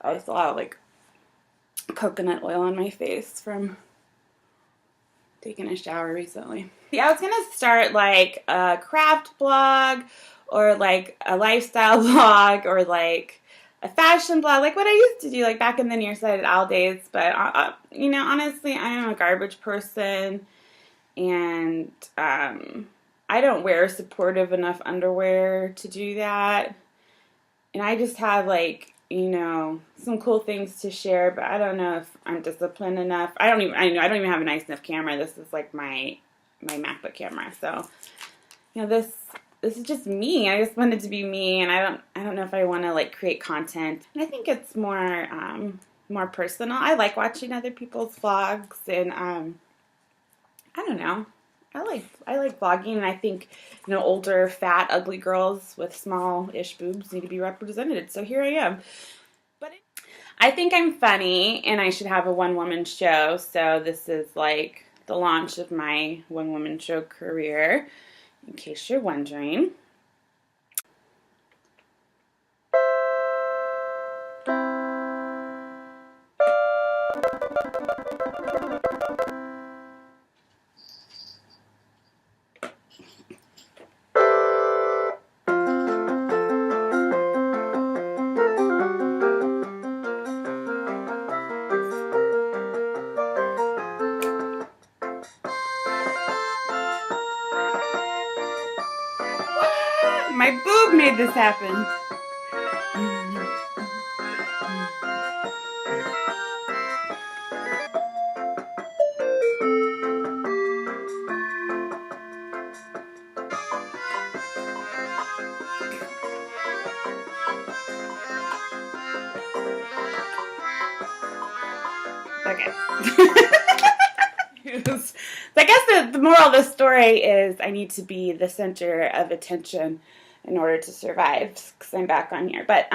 I still have like coconut oil on my face from taking a shower recently. Yeah, I was gonna start like a craft blog or like a lifestyle blog or like a fashion blog, like what I used to do like back in the Nearsighted Owl days. But you know, honestly, I am a garbage person, and I don't wear supportive enough underwear to do that. And I just have like, you know, some cool things to share, but I don't know if I'm disciplined enough. I don't even have a nice enough camera. This is like my MacBook camera. So, you know, this is just me. I just want it to be me, and I don't know if I want to like create content. And I think it's more personal. I like watching other people's vlogs, and I don't know. I like vlogging, and I think, you know, older, fat, ugly girls with small-ish boobs need to be represented. So here I am. But I think I'm funny, and I should have a one-woman show. So this is like the launch of my one-woman show career, in case you're wondering. My boob made this happen. Okay. So I guess the moral of the story is I need to be the center of attention in order to survive, because I'm back on here. But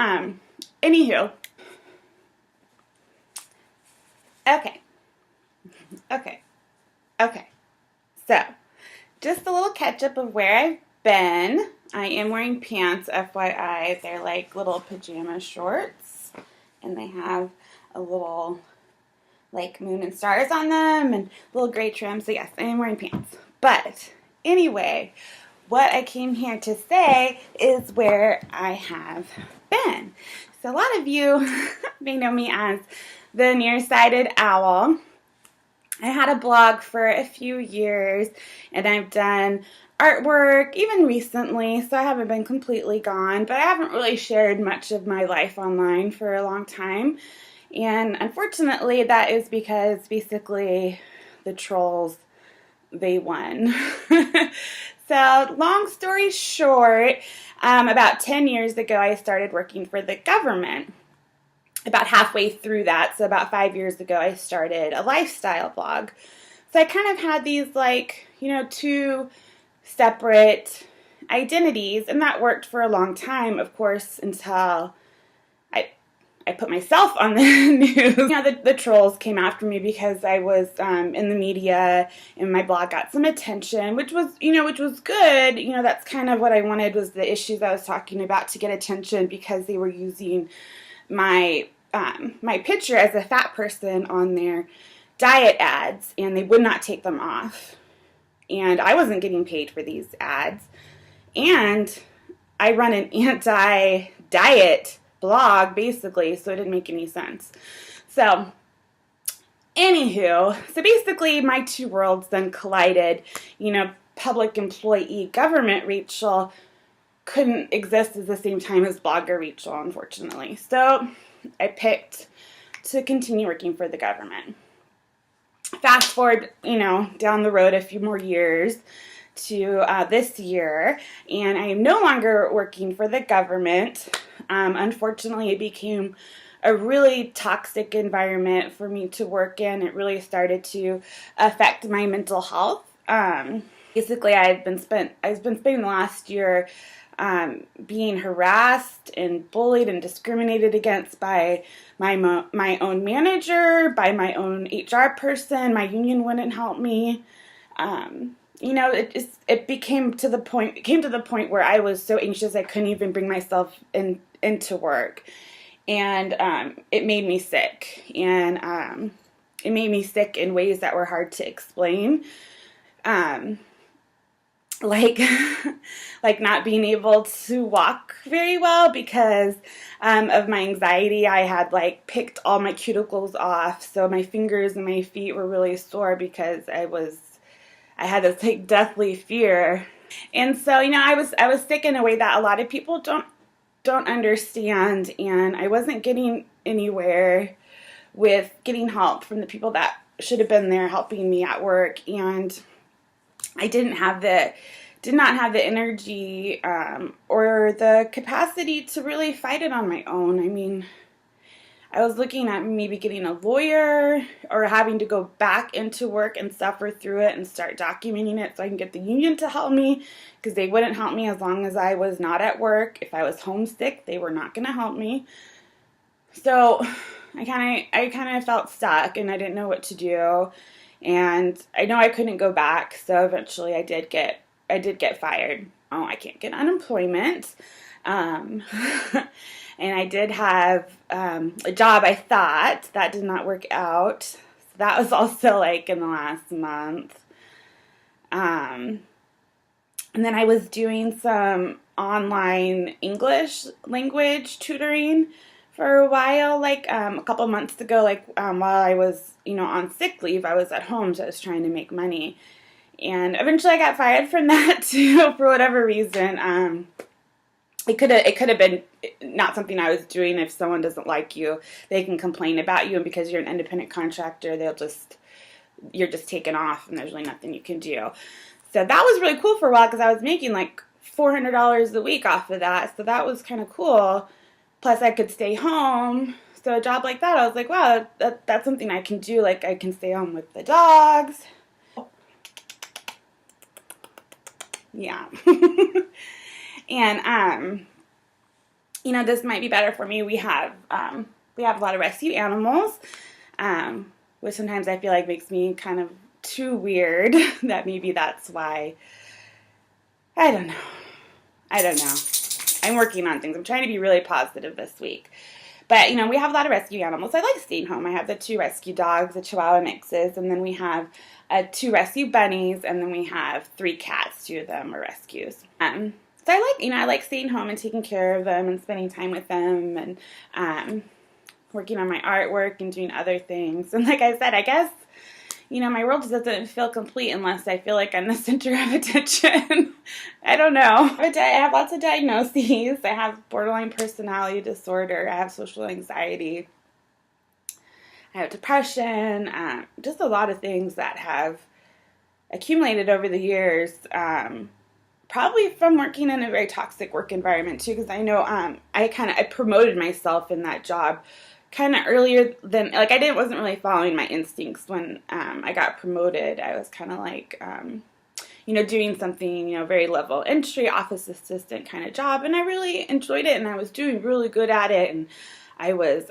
anywho, okay. So just a little catch up of where I've been. I am wearing pants, FYI. They're like little pajama shorts, and they have a little like moon and stars on them and little gray trim. So yes, I am wearing pants. But anyway, what I came here to say is where I have been. So a lot of you may know me as the Nearsighted Owl. I had a blog for a few years, and I've done artwork even recently, so I haven't been completely gone, but I haven't really shared much of my life online for a long time. And unfortunately, that is because basically the trolls, they won. So long story short, about 10 years ago, I started working for the government. About halfway through that, so about 5 years ago, I started a lifestyle blog. So I kind of had these like, you know, two separate identities, and that worked for a long time, of course, until I put myself on the news. You know, the trolls came after me because I was in the media, and my blog got some attention, which was good. You know, that's kind of what I wanted, was the issues I was talking about to get attention, because they were using my my picture as a fat person on their diet ads, and they would not take them off. And I wasn't getting paid for these ads. And I run an anti-diet blog, basically, so it didn't make any sense. So, anywho, so basically my two worlds then collided. You know, public employee, government Rachel couldn't exist at the same time as blogger Rachel, unfortunately. So, I picked to continue working for the government. Fast forward, you know, down the road a few more years to this year, and I am no longer working for the government. Unfortunately, it became a really toxic environment for me to work in. It really started to affect my mental health. Basically, I've been spending the last year being harassed and bullied and discriminated against by my own manager, by my own HR person. My union wouldn't help me. You know, it came to the point where I was so anxious I couldn't even bring myself into work. and it made me sick. And it made me sick in ways that were hard to explain. Um, like like not being able to walk very well because of my anxiety. I had like picked all my cuticles off, so my fingers and my feet were really sore because I had this like deathly fear. And so, I was sick in a way that a lot of people don't understand, and I wasn't getting anywhere with getting help from the people that should have been there helping me at work. And I did not have the energy or the capacity to really fight it on my own. I mean, I was looking at maybe getting a lawyer or having to go back into work and suffer through it and start documenting it so I can get the union to help me, because they wouldn't help me as long as I was not at work. If I was homesick, they were not going to help me. So I kind of felt stuck, and I didn't know what to do. And I know I couldn't go back, so eventually I did get fired. Oh, I can't get unemployment. Um, and I did have a job, I thought. That did not work out. So that was also like in the last month. Um, and then I was doing some online English language tutoring for a while, like a couple months ago, like while I was, on sick leave. I was at home, so I was trying to make money. And eventually I got fired from that too for whatever reason. It could have been not something I was doing. If someone doesn't like you, they can complain about you, and because you're an independent contractor, you're just taken off, and there's really nothing you can do. So that was really cool for a while because I was making like $400 a week off of that. So that was kind of cool. Plus, I could stay home. So a job like that, I was like, wow, that's something I can do. Like, I can stay home with the dogs. Yeah. And this might be better for me. We have a lot of rescue animals, which sometimes I feel like makes me kind of too weird. That maybe that's why. I don't know. I don't know. I'm working on things. I'm trying to be really positive this week. But, we have a lot of rescue animals. I like staying home. I have the 2 rescue dogs, the Chihuahua mixes, and then we have 2 rescue bunnies, and then we have 3 cats. 2 of them are rescues. So I like staying home and taking care of them and spending time with them, and working on my artwork and doing other things. And like I said, I guess, my world doesn't feel complete unless I feel like I'm the center of attention. I don't know. But I have lots of diagnoses. I have borderline personality disorder. I have social anxiety. I have depression. Just a lot of things that have accumulated over the years. Probably from working in a very toxic work environment too, because I know I promoted myself in that job kind of earlier than, like, I wasn't really following my instincts when I got promoted. I was kind of like, doing something, very level entry, office assistant kind of job, and I really enjoyed it, and I was doing really good at it, and I was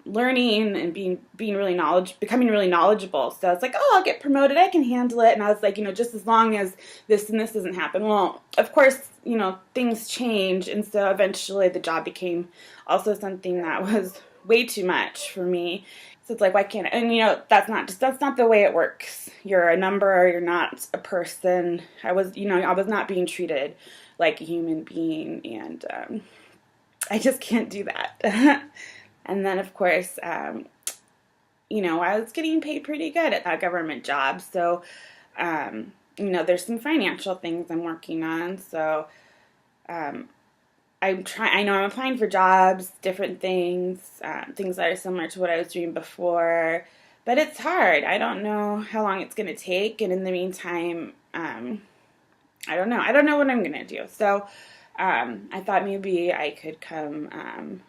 learning and becoming really knowledgeable. So it's like, oh, I'll get promoted, I can handle it. And I was like, just as long as this and this doesn't happen. Well, of course, things change, and so eventually the job became also something that was way too much for me. So it's like, why can't I? And that's not the way it works. You're a number, you're not a person. I was not being treated like a human being, and I just can't do that. And then, of course, I was getting paid pretty good at that government job. So, there's some financial things I'm working on. So, I know I'm applying for jobs, different things, things that are similar to what I was doing before. But it's hard. I don't know how long it's going to take. And in the meantime, I don't know. I don't know what I'm going to do. So, I thought maybe I could come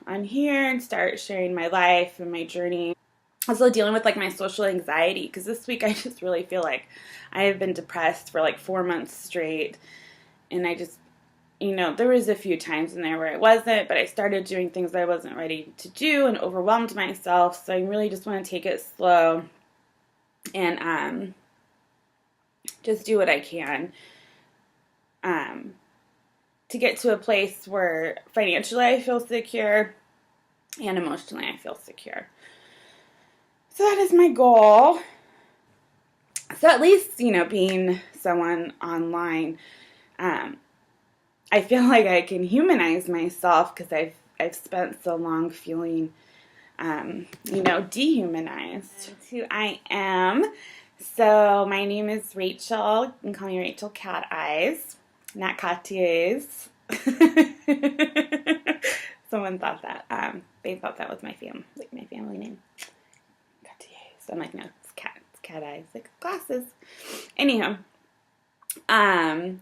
on here and start sharing my life and my journey. Also dealing with like my social anxiety, because this week I just really feel like I have been depressed for like 4 months straight, and I just, there was a few times in there where I wasn't, but I started doing things I wasn't ready to do and overwhelmed myself. So I really just want to take it slow and just do what I can. To get to a place where financially I feel secure, and emotionally I feel secure. So that is my goal. So at least, being someone online, I feel like I can humanize myself because I've spent so long feeling, dehumanized. Who I am. So my name is Rachel. You can call me Rachel Cat Eyes, not Cartiers. Someone thought that. They thought that was my family name. Cartiers. I'm like, no, it's cat eyes, like glasses. Anyhow, I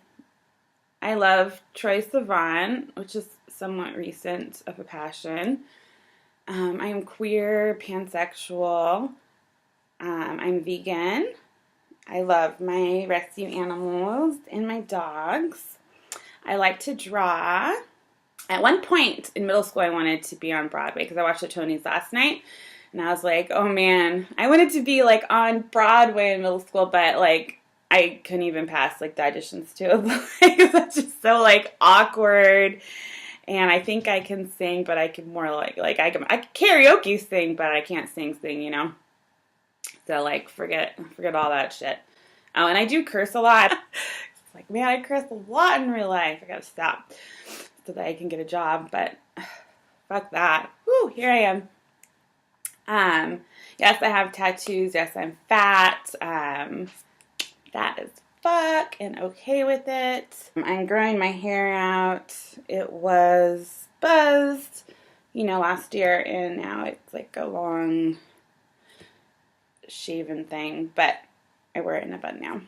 love Troye Sivan, which is somewhat recent of a passion. I am queer, pansexual. I'm vegan. I love my rescue animals and my dogs. I like to draw. At one point in middle school, I wanted to be on Broadway because I watched the Tonys last night. And I was like, oh man, I wanted to be like on Broadway in middle school, but like I couldn't even pass like the auditions to it. Like, that's just so like awkward. And I think I can sing, but I can more like I can karaoke sing, but I can't sing, So like forget all that shit. Oh, and I do curse a lot. It's like, man, I curse a lot in real life. I gotta stop so that I can get a job, but fuck that. Whew, here I am. Yes, I have tattoos. Yes, I'm fat. That is fuck and okay with it. I'm growing my hair out. It was buzzed, last year, and now it's like a long shaven thing, but I wear it in a bun now.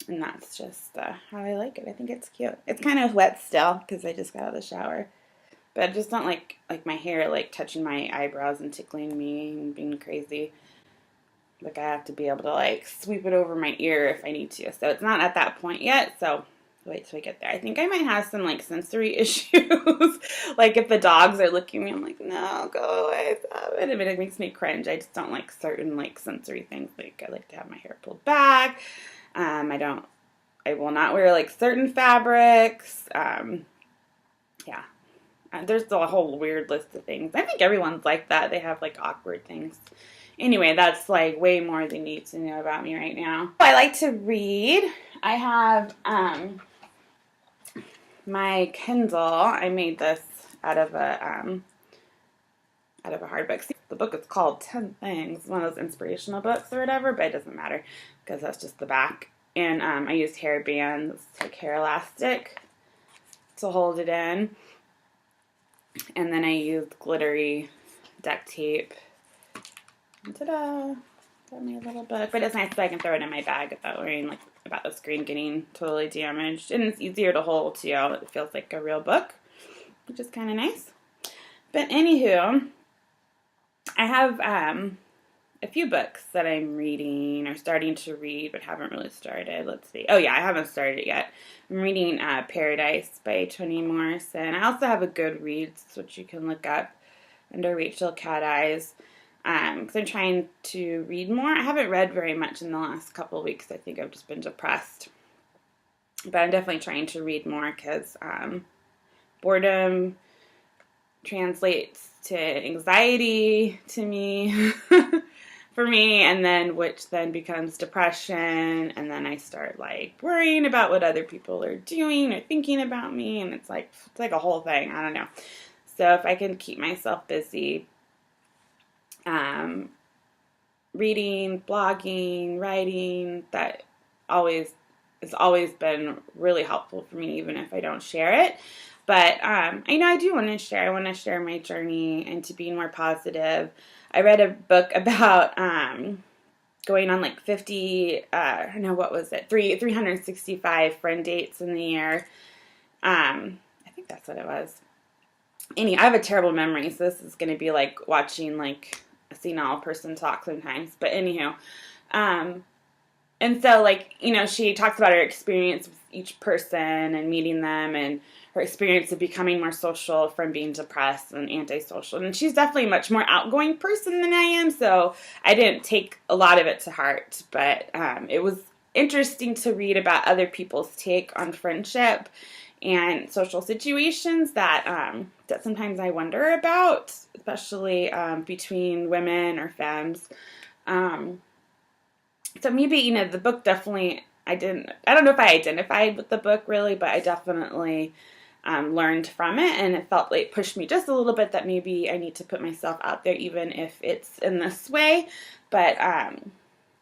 And that's just how I like it. I think it's cute. It's kind of wet still because I just got out of the shower. But I just don't like my hair like touching my eyebrows and tickling me and being crazy. Like I have to be able to like sweep it over my ear if I need to. So it's not at that point yet. So wait till I get there. I think I might have some like sensory issues. Like if the dogs are looking at me, I'm like, no, go away. Stop it. I mean, it makes me cringe. I just don't like certain like sensory things. Like I like to have my hair pulled back. I will not wear like certain fabrics. Yeah. There's a whole weird list of things. I think everyone's like that. They have like awkward things. Anyway, that's like way more than you need to know about me right now. I like to read. I have my Kindle. I made this out of a hard book. The book is called 10 Things. One of those inspirational books or whatever, but it doesn't matter because that's just the back. And I used hair bands, like hair elastic, to hold it in. And then I used glittery duct tape. Ta-da! Got my little book. But it's nice so I can throw it in my bag without worrying like about the screen getting totally damaged. And it's easier to hold too. It feels like a real book, which is kind of nice. But anywho, I have a few books that I'm reading or starting to read but haven't really started. Let's see. Oh yeah, I haven't started it yet. I'm reading Paradise by Toni Morrison. I also have a Goodreads, which you can look up under Rachel Cat Eyes. Because I'm trying to read more. I haven't read very much in the last couple of weeks. I think I've just been depressed. But I'm definitely trying to read more because boredom translates to anxiety to me, for me, and then which then becomes depression, and then I start like worrying about what other people are doing or thinking about me, and it's like a whole thing. I don't know. So if I can keep myself busy, reading, blogging, writing, that has always been really helpful for me, even if I don't share it. But I do want to share. I want to share my journey into being more positive. I read a book about going on like 365 friend dates in the year. I think that's what it was. Anyway, I have a terrible memory, so this is going to be like watching like a senile person talk sometimes. But anyhow, and so like, she talks about her experience with each person and meeting them and her experience of becoming more social from being depressed and antisocial. And she's definitely a much more outgoing person than I am, so I didn't take a lot of it to heart. But it was interesting to read about other people's take on friendship and social situations that that sometimes I wonder about, especially between women or femmes. So maybe, you know, the book definitely, I don't know if I identified with the book really, but I definitely learned from it, and it felt like it pushed me just a little bit that maybe I need to put myself out there even if it's in this way. But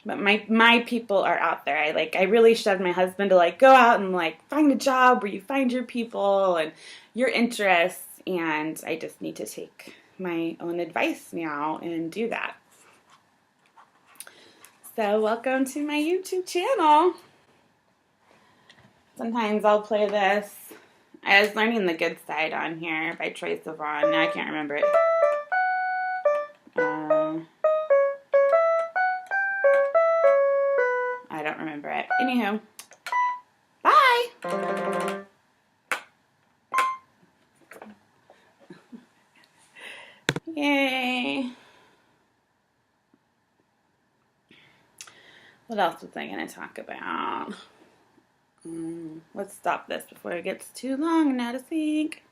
my people are out there. I really shoved my husband to like go out and like find a job where you find your people and your interests, and I just need to take my own advice now and do that. So welcome to my YouTube channel. Sometimes I'll play this. I was learning The Good Side on here by Troye Sivan. Now I can't remember it. I don't remember it. Anywho, bye! Yay! What else was I going to talk about? Let's stop this before it gets too long now to think.